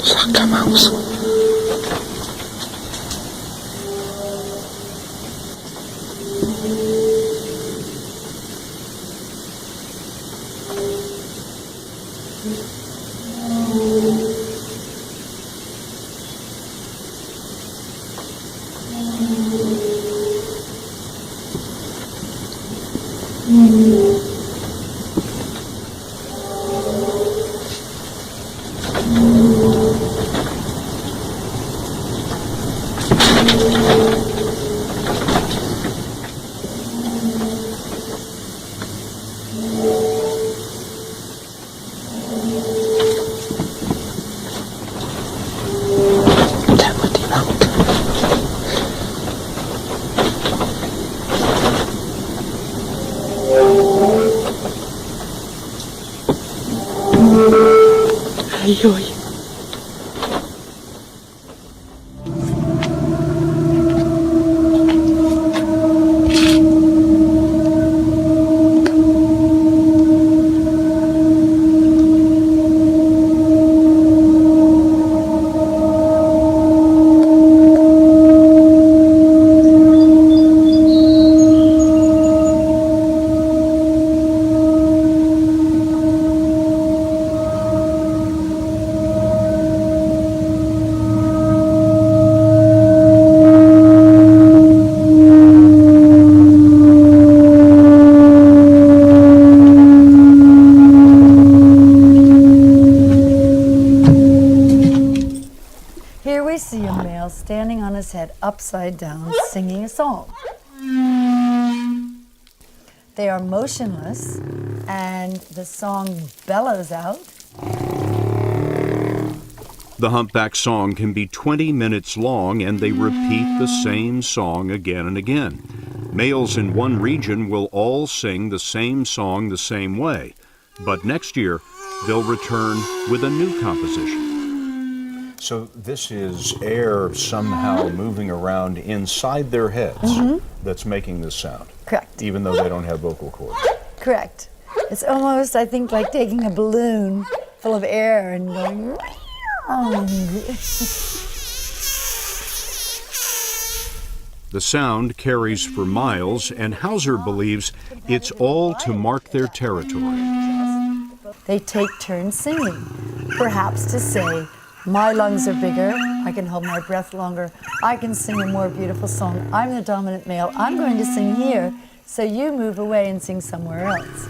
Sacamaus. Oi. Here we see a male standing on his head upside down singing a song. They are motionless and the song bellows out. The humpback song can be 20 minutes long and they repeat the same song again and again. Males in one region will all sing the same song the same way, but next year they'll return with a new composition. So this is air somehow moving around inside their heads that's making this sound. Correct. Even though they don't have vocal cords. Correct. It's almost, I think, like taking a balloon full of air and going. The sound carries for miles, and Hauser believes it's all to mark their territory. They take turns singing, perhaps to say, my lungs are bigger, I can hold my breath longer, I can sing a more beautiful song, I'm the dominant male, I'm going to sing here, so you move away and sing somewhere else.